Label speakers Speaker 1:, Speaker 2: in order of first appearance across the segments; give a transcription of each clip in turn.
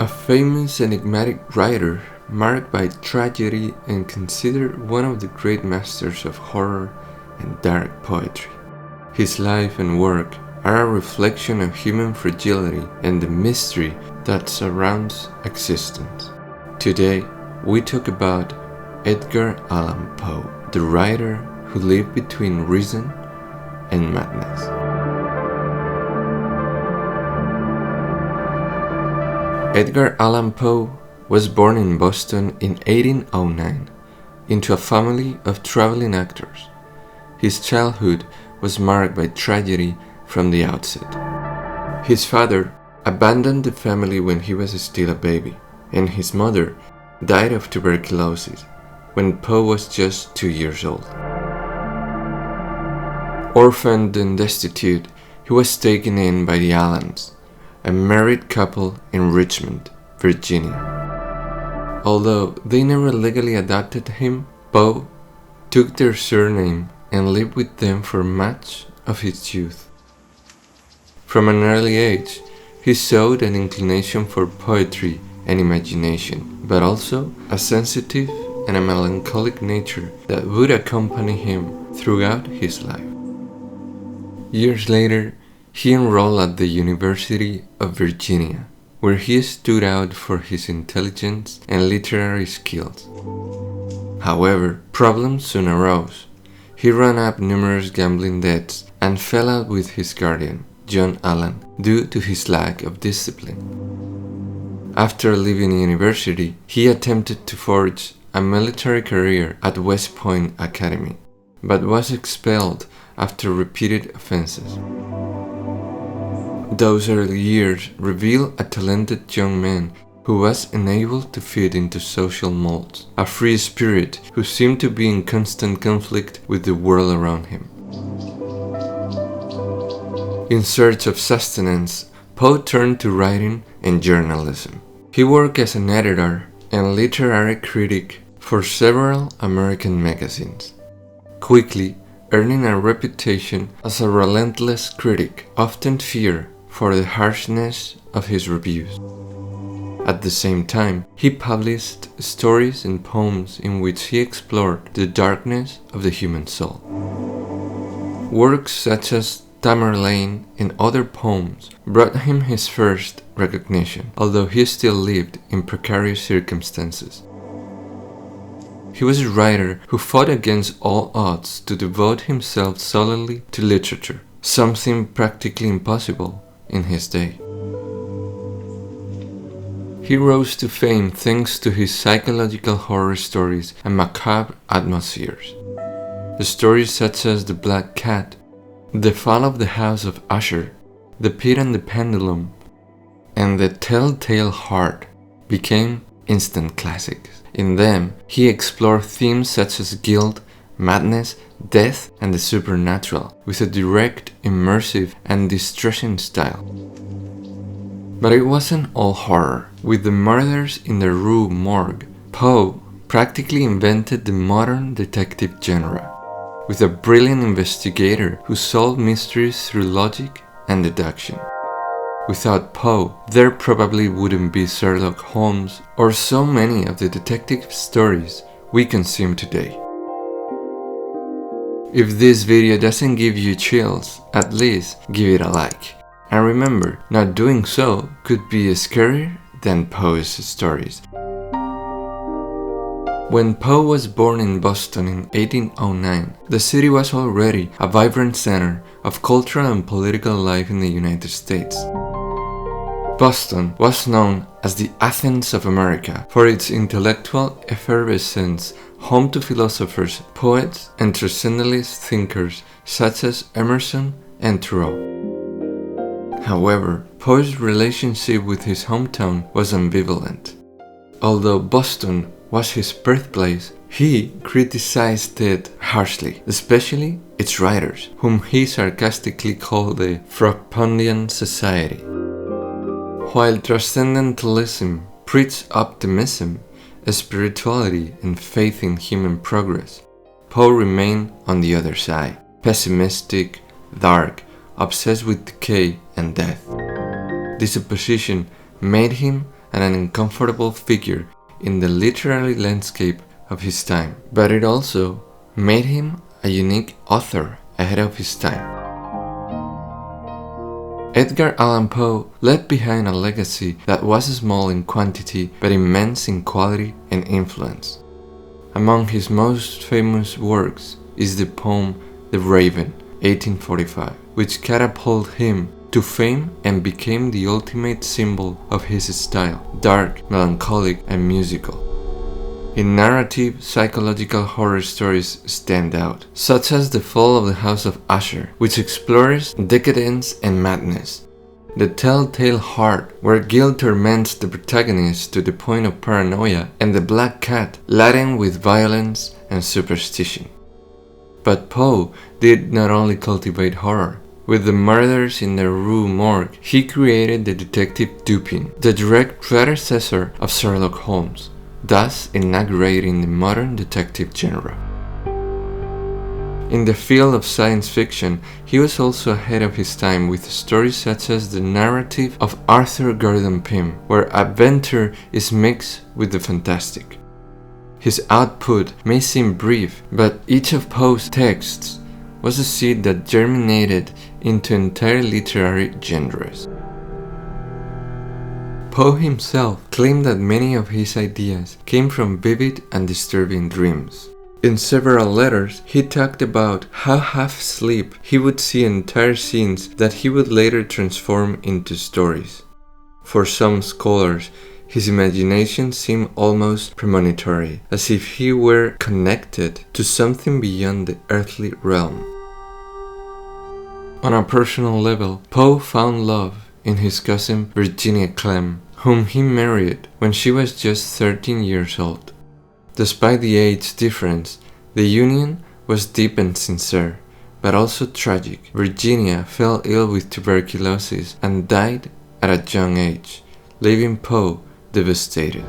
Speaker 1: A famous enigmatic writer marked by tragedy and considered one of the great masters of horror and dark poetry. His life and work are a reflection of human fragility and the mystery that surrounds existence. Today, we talk about Edgar Allan Poe, the writer who lived between reason and madness. Edgar Allan Poe was born in Boston in 1809 into a family of traveling actors. His childhood was marked by tragedy from the outset. His father abandoned the family when he was still a baby, and his mother died of tuberculosis when Poe was just 2 years old. Orphaned and destitute, he was taken in by the Allans, a married couple in Richmond, Virginia. Although they never legally adopted him, Poe took their surname and lived with them for much of his youth. From an early age, he showed an inclination for poetry and imagination, but also a sensitive and a melancholic nature that would accompany him throughout his life. Years later, he enrolled at the University of Virginia, where he stood out for his intelligence and literary skills. However, problems soon arose. He ran up numerous gambling debts and fell out with his guardian, John Allan, due to his lack of discipline. After leaving university, he attempted to forge a military career at West Point Academy, but was expelled after repeated offenses. Those early years reveal a talented young man who was unable to fit into social molds, a free spirit who seemed to be in constant conflict with the world around him. In search of sustenance, Poe turned to writing and journalism. He worked as an editor and literary critic for several American magazines, quickly earning a reputation as a relentless critic, often feared for the harshness of his reviews. At the same time, he published stories and poems in which he explored the darkness of the human soul. Works such as Tamerlane and other poems brought him his first recognition, although he still lived in precarious circumstances. He was a writer who fought against all odds to devote himself solely to literature, something practically impossible in his day. He rose to fame thanks to his psychological horror stories and macabre atmospheres. The stories such as The Black Cat, The Fall of the House of Usher, The Pit and the Pendulum, and The Telltale Heart became instant classics. In them, he explored themes such as guilt, madness, death, and the supernatural, with a direct, immersive, and distressing style. But it wasn't all horror. With The Murders in the Rue Morgue, Poe practically invented the modern detective genre, with a brilliant investigator who solved mysteries through logic and deduction. Without Poe, there probably wouldn't be Sherlock Holmes or so many of the detective stories we consume today. If this video doesn't give you chills, at least give it a like. And remember, not doing so could be scarier than Poe's stories. When Poe was born in Boston in 1809, the city was already a vibrant center of cultural and political life in the United States. Boston was known as the Athens of America for its intellectual effervescence, home to philosophers, poets, and transcendentalist thinkers such as Emerson and Thoreau. However, Poe's relationship with his hometown was ambivalent. Although Boston was his birthplace, he criticized it harshly, especially its writers, whom he sarcastically called the Frogpondian Society. While transcendentalism preached optimism, spirituality, and faith in human progress, Poe remained on the other side, pessimistic, dark, obsessed with decay and death. This opposition made him and an uncomfortable figure in the literary landscape of his time, but it also made him a unique author ahead of his time. Edgar Allan Poe left behind a legacy that was small in quantity but immense in quality and influence. Among his most famous works is the poem The Raven, 1845, which catapulted him to fame and became the ultimate symbol of his style, dark, melancholic, and musical. In narrative, psychological horror stories stand out, such as The Fall of the House of Usher, which explores decadence and madness. The Telltale Heart, where guilt torments the protagonist to the point of paranoia, and The Black Cat, laden with violence and superstition. But Poe did not only cultivate horror. With The Murders in the Rue Morgue, he created the detective Dupin, the direct predecessor of Sherlock Holmes, thus inaugurating the modern detective genre. In the field of science fiction, he was also ahead of his time with stories such as the narrative of Arthur Gordon Pym, where adventure is mixed with the fantastic. His output may seem brief, but each of Poe's texts was a seed that germinated into entire literary genres. Poe himself claimed that many of his ideas came from vivid and disturbing dreams. In several letters, he talked about how half asleep he would see entire scenes that he would later transform into stories. For some scholars, his imagination seemed almost premonitory, as if he were connected to something beyond the earthly realm. On a personal level, Poe found love in his cousin Virginia Clemm, whom he married when she was just 13 years old. Despite the age difference, the union was deep and sincere, but also tragic. Virginia fell ill with tuberculosis and died at a young age, leaving Poe devastated.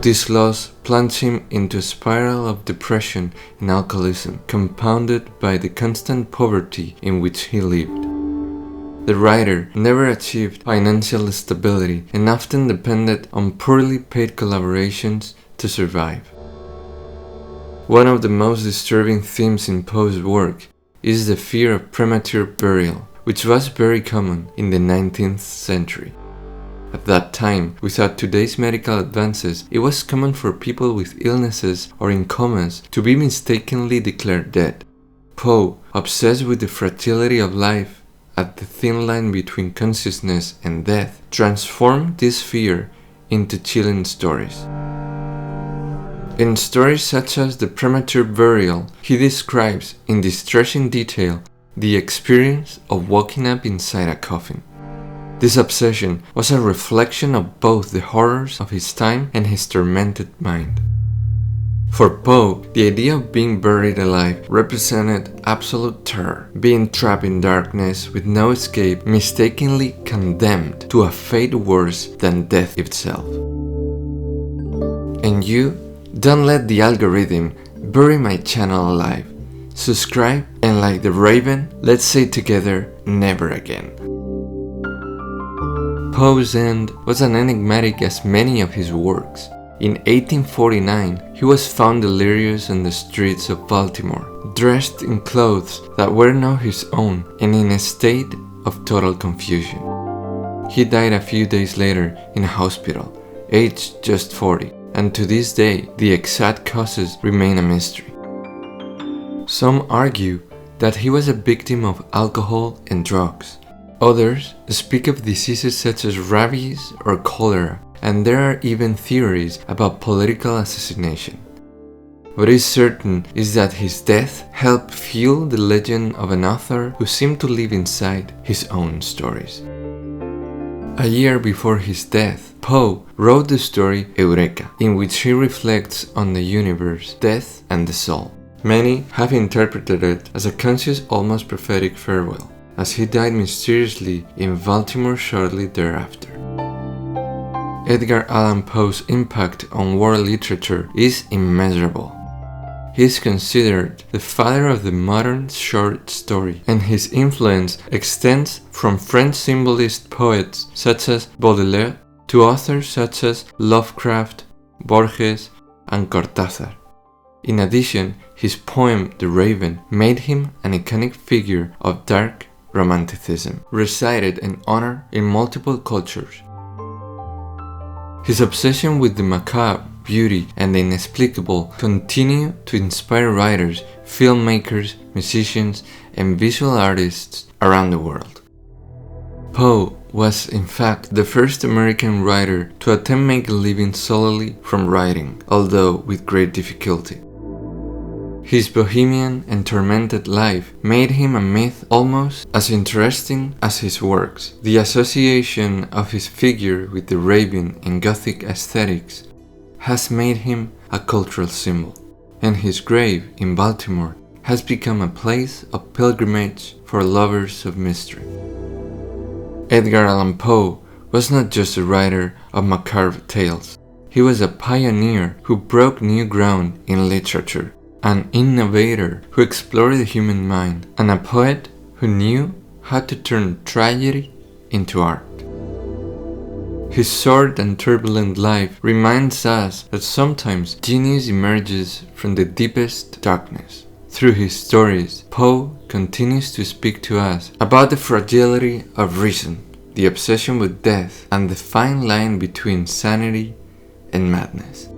Speaker 1: This loss plunged him into a spiral of depression and alcoholism, compounded by the constant poverty in which he lived. The writer never achieved financial stability and often depended on poorly paid collaborations to survive. One of the most disturbing themes in Poe's work is the fear of premature burial, which was very common in the 19th century. At that time, without today's medical advances, it was common for people with illnesses or in comas to be mistakenly declared dead. Poe, obsessed with the fragility of life at the thin line between consciousness and death, transformed this fear into chilling stories. In stories such as The Premature Burial, he describes in distressing detail the experience of waking up inside a coffin. This obsession was a reflection of both the horrors of his time and his tormented mind. For Poe, the idea of being buried alive represented absolute terror, being trapped in darkness with no escape, mistakenly condemned to a fate worse than death itself. And you, don't let the algorithm bury my channel alive. Subscribe, and like the Raven, let's say together, never again. Poe's end was as enigmatic as many of his works. In 1849, he was found delirious on the streets of Baltimore, dressed in clothes that were not his own and in a state of total confusion. He died a few days later in a hospital, aged just 40, and to this day, the exact causes remain a mystery. Some argue that he was a victim of alcohol and drugs. Others speak of diseases such as rabies or cholera, and there are even theories about political assassination. What is certain is that his death helped fuel the legend of an author who seemed to live inside his own stories. A year before his death, Poe wrote the story Eureka, in which he reflects on the universe, death, and the soul. Many have interpreted it as a conscious, almost prophetic farewell, as he died mysteriously in Baltimore shortly thereafter. Edgar Allan Poe's impact on world literature is immeasurable. He is considered the father of the modern short story, and his influence extends from French symbolist poets such as Baudelaire to authors such as Lovecraft, Borges, and Cortázar. In addition, his poem The Raven made him an iconic figure of dark romanticism, recited and honored in multiple cultures. His obsession with the macabre, beauty, and the inexplicable continue to inspire writers, filmmakers, musicians, and visual artists around the world. Poe was, in fact, the first American writer to attempt make a living solely from writing, although with great difficulty. His bohemian and tormented life made him a myth almost as interesting as his works. The association of his figure with the Raven and Gothic aesthetics has made him a cultural symbol, and his grave in Baltimore has become a place of pilgrimage for lovers of mystery. Edgar Allan Poe was not just a writer of macabre tales. He was a pioneer who broke new ground in literature, an innovator who explored the human mind, and a poet who knew how to turn tragedy into art. His short and turbulent life reminds us that sometimes genius emerges from the deepest darkness. Through his stories, Poe continues to speak to us about the fragility of reason, the obsession with death, and the fine line between sanity and madness.